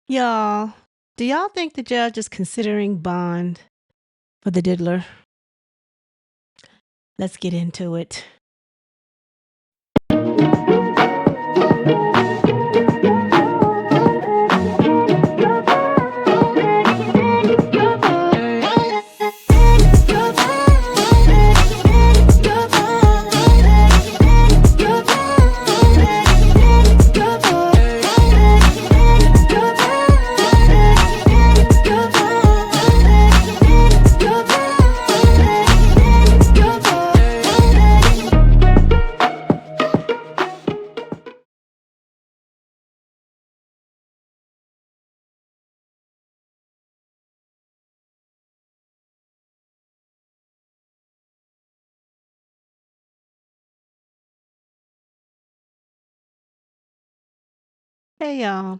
Y'all, do y'all think the judge is considering bond for the diddler? Let's get into it. Hey, y'all.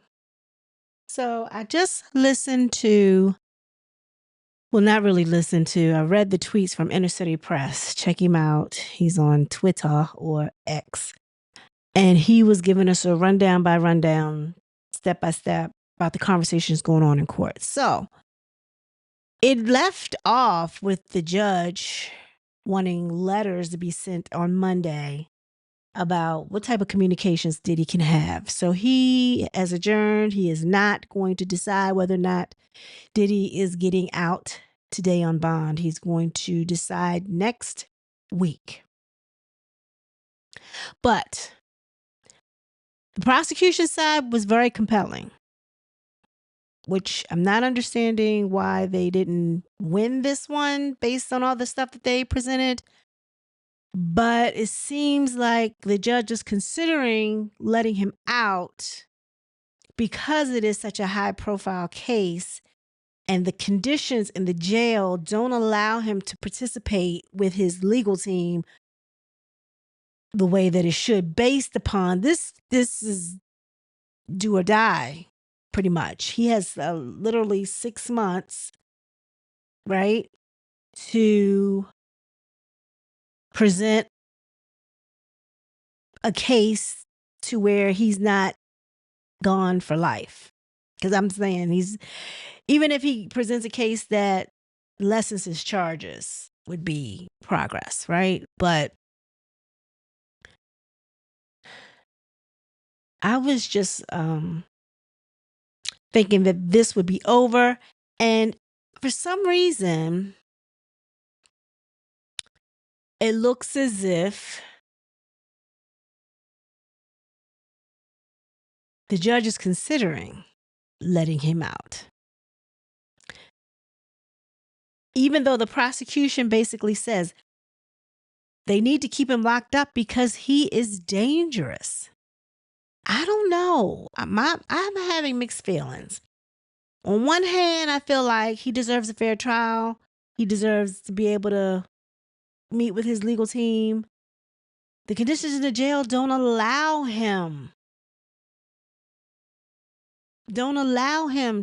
So I just listened to, well, not really listened to, I read the tweets from Inner City Press. Check him out. He's on Twitter or X. And he was giving us a rundown by rundown, step by step, about the conversations going on in court. So it left off with the judge wanting letters to be sent on Monday about what type of communications Diddy can have. So he has adjourned. He is not going to decide whether or not Diddy is getting out today on bond. He's going to decide next week. But the prosecution side was very compelling, which I'm not understanding why they didn't win this one based on all the stuff that they presented. But it seems like the judge is considering letting him out because it is such a high profile case and the conditions in the jail don't allow him to participate with his legal team the way that it should, based upon this is do or die, pretty much. He has literally 6 months, right, to present a case to where he's not gone for life. Because I'm saying even if he presents a case that lessens his charges, would be progress, right? But I was just thinking that this would be over. And for some reason, it looks as if the judge is considering letting him out. Even though the prosecution basically says they need to keep him locked up because he is dangerous. I don't know. I'm having mixed feelings. On one hand, I feel like he deserves a fair trial. He deserves to be able to meet with his legal team. The conditions in the jail don't allow him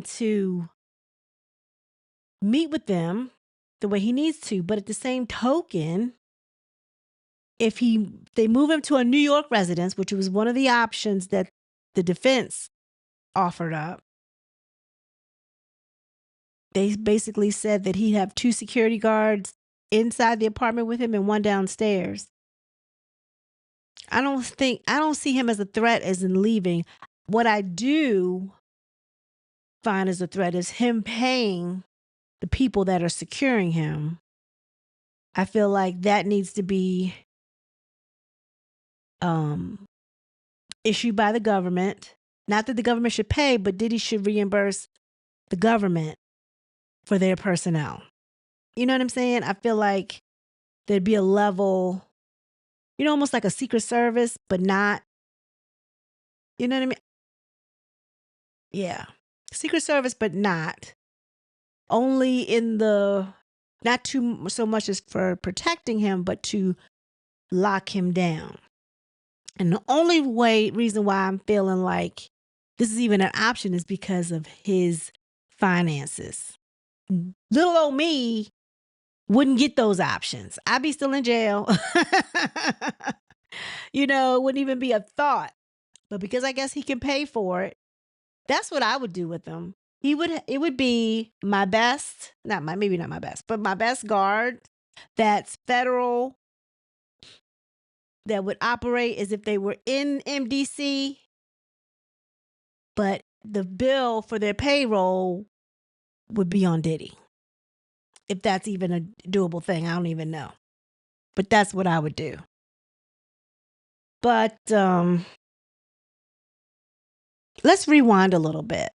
to meet with them the way he needs to. But at the same token, if they move him to a New York residence, which was one of the options that the defense offered up, they basically said that he'd have 2 security guards inside the apartment with him and 1 downstairs. I don't see him as a threat as in leaving. What I do find as a threat is him paying the people that are securing him. I feel like that needs to be issued by the government. Not that the government should pay, but Diddy should reimburse the government for their personnel. You know what I'm saying? I feel like there'd be a level, almost like a Secret Service, but not, you know what I mean? Yeah. Secret Service, but not. Only in not too so much as for protecting him, but to lock him down. And the only reason why I'm feeling like this is even an option is because of his finances. Little old me wouldn't get those options. I'd be still in jail. It wouldn't even be a thought. But because I guess he can pay for it, That's what I would do with him. It would be my best, maybe not my best, but my best guard that's federal, that would operate as if they were in MDC, but the bill for their payroll would be on Diddy. If that's even a doable thing, I don't even know. But that's what I would do. But let's rewind a little bit.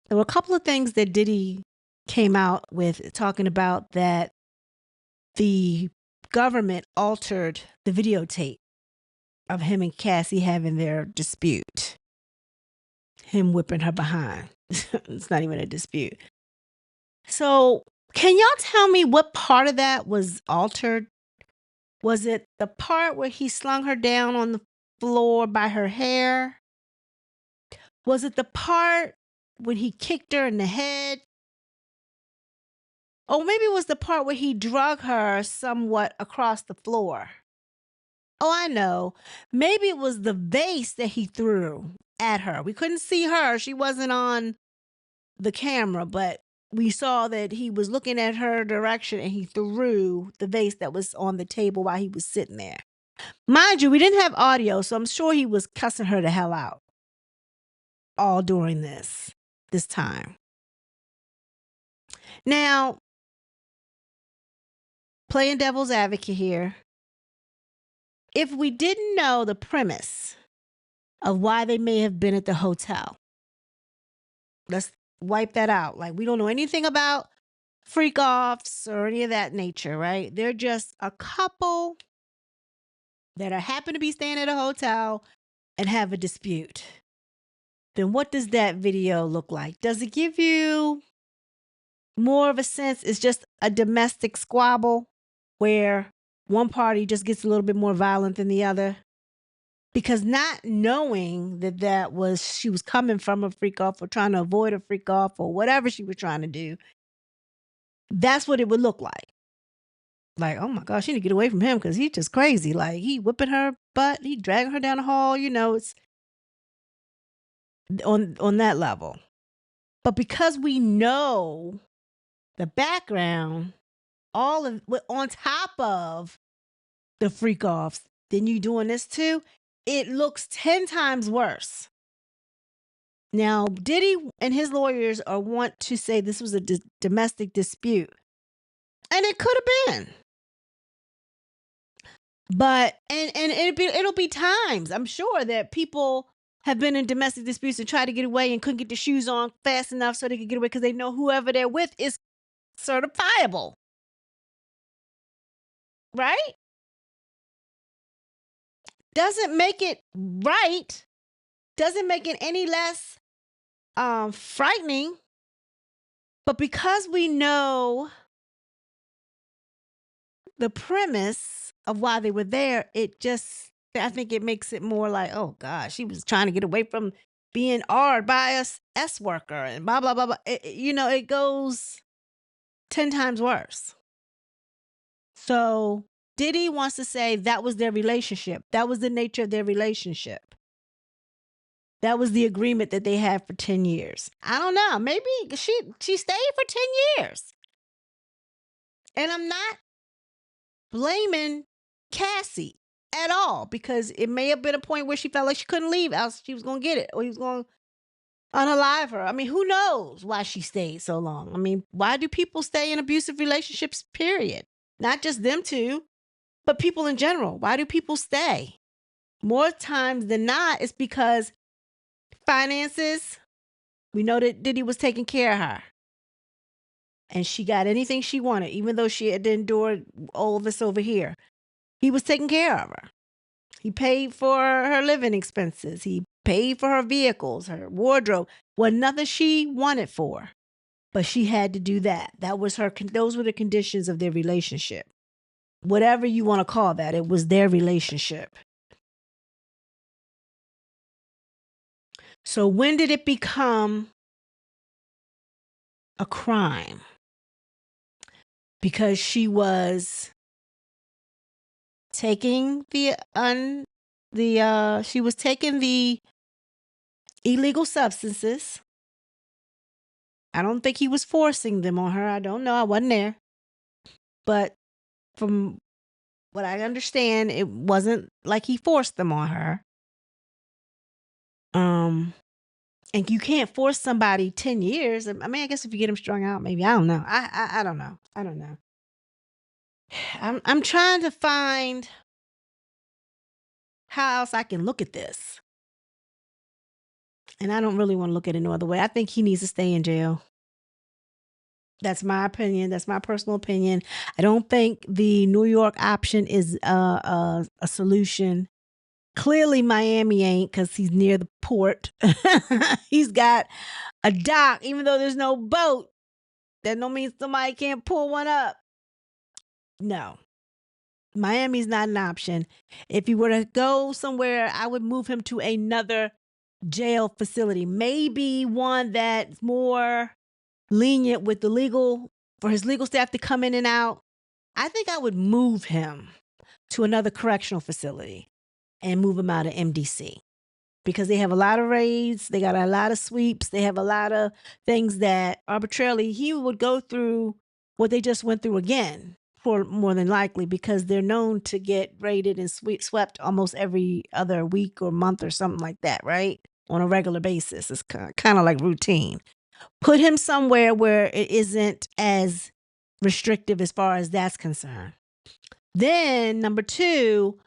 There were a couple of things that Diddy came out with talking about that the government altered the videotape of him and Cassie having their dispute. Him whipping her behind. It's not even a dispute. So, can y'all tell me what part of that was altered? Was it the part where he slung her down on the floor by her hair? Was it the part when he kicked her in the head? Or maybe it was the part where he drug her somewhat across the floor. Oh, I know. Maybe it was the vase that he threw at her. We couldn't see her. She wasn't on the camera, but we saw that he was looking at her direction and he threw the vase that was on the table while he was sitting there. Mind you, we didn't have audio, so I'm sure he was cussing her the hell out all during this time. Now, playing devil's advocate here, if we didn't know the premise of why they may have been at the hotel, let's wipe that out. Like, we don't know anything about freak offs or any of that nature, right? They're just a couple that are happen to be staying at a hotel and have a dispute. Then what does that video look like? Does it give you more of a sense it's just a domestic squabble where one party just gets a little bit more violent than the other? Because not knowing that she was coming from a freak off or trying to avoid a freak off or whatever she was trying to do, that's what it would look like. Like, oh my gosh, she need to get away from him because he's just crazy. Like, he whipping her butt, he dragging her down the hall. It's on that level. But because we know the background, on top of the freak offs, then you doing this too, it looks 10 times worse. Now, Diddy and his lawyers want to say this was a domestic dispute. And it could have been. But and it'll be times, I'm sure, that people have been in domestic disputes and tried to get away and couldn't get the shoes on fast enough so they could get away because they know whoever they're with is certifiable. Right? Doesn't make it right. Doesn't make it any less frightening. But because we know the premise of why they were there, I think it makes it more like, oh gosh, she was trying to get away from being awed by a S worker and blah, blah, blah, blah. It goes 10 times worse. So Diddy wants to say that was their relationship. That was the nature of their relationship. That was the agreement that they had for 10 years. I don't know. Maybe she stayed for 10 years. And I'm not blaming Cassie at all because it may have been a point where she felt like she couldn't leave, else she was going to get it or he was going to unalive her. I mean, who knows why she stayed so long? I mean, why do people stay in abusive relationships, period? Not just them two, but people in general. Why do people stay? More times than not, it's because finances. We know that Diddy was taking care of her. And she got anything she wanted, even though she had endured all this over here. He was taking care of her. He paid for her living expenses. He paid for her vehicles, her wardrobe. Well, nothing she wanted for. But she had to do that. Those were the conditions of their relationship. Whatever you want to call that, it was their relationship. So when did it become a crime? Because she was taking the illegal substances. I don't think he was forcing them on her. I don't know. I wasn't there. But from what I understand, it wasn't like he forced them on her. And you can't force somebody 10 years. I mean, I guess if you get them strung out, maybe. I don't know. I don't know. I don't know. I'm trying to find how else I can look at this. And I don't really want to look at it no other way. I think he needs to stay in jail. That's my opinion. That's my personal opinion. I don't think the New York option is a solution. Clearly, Miami ain't, because he's near the port. He's got a dock, even though there's no boat. That don't mean somebody can't pull one up. No. Miami's not an option. If he were to go somewhere, I would move him to another jail facility. Maybe one that's more lenient with for his legal staff to come in and out. I think I would move him to another correctional facility and move him out of MDC, because they have a lot of raids. They got a lot of sweeps. They have a lot of things that arbitrarily he would go through what they just went through again, for more than likely, because they're known to get raided and swept almost every other week or month or something like that, right? On a regular basis. It's kind of like routine. Put him somewhere where it isn't as restrictive as far as that's concerned. Then, number 2,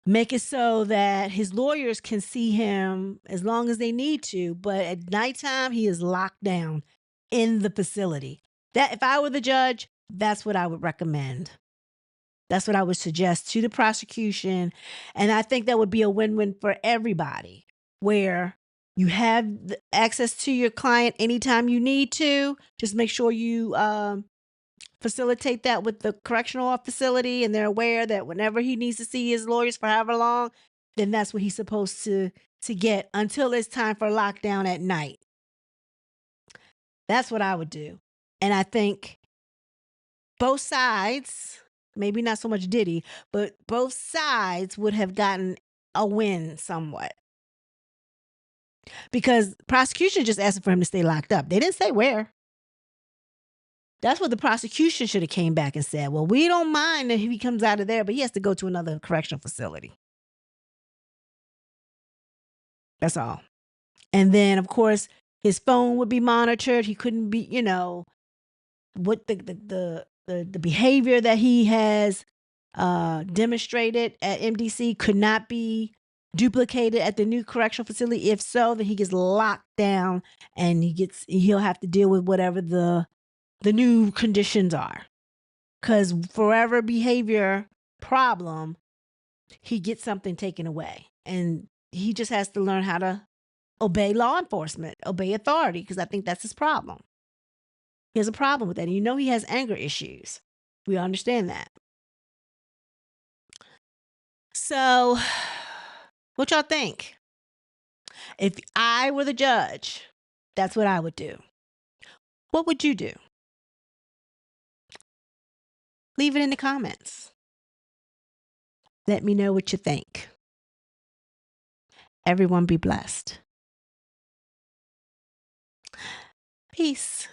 make it so that his lawyers can see him as long as they need to, but at nighttime, he is locked down in the facility. That, if I were the judge, that's what I would recommend. That's what I would suggest to the prosecution. And I think that would be a win-win for everybody, where you have access to your client anytime you need to. Just make sure you facilitate that with the correctional facility, and they're aware that whenever he needs to see his lawyers for however long, then that's what he's supposed to get until it's time for lockdown at night. That's what I would do. And I think both sides, maybe not so much Diddy, but both sides would have gotten a win somewhat. Because prosecution just asked for him to stay locked up. They didn't say where. That's what the prosecution should have came back and said. Well, we don't mind if he comes out of there, but he has to go to another correctional facility. That's all. And then, of course, his phone would be monitored. He couldn't be, what the behavior that he has demonstrated at MDC could not be duplicated at the new correctional facility. If so, then he gets locked down and he'll have to deal with whatever the new conditions are. Because forever behavior problem, he gets something taken away. And he just has to learn how to obey law enforcement, obey authority, because I think that's his problem. He has a problem with that. And he has anger issues. We understand that. So, what y'all think? If I were the judge, that's what I would do. What would you do? Leave it in the comments. Let me know what you think. Everyone be blessed. Peace.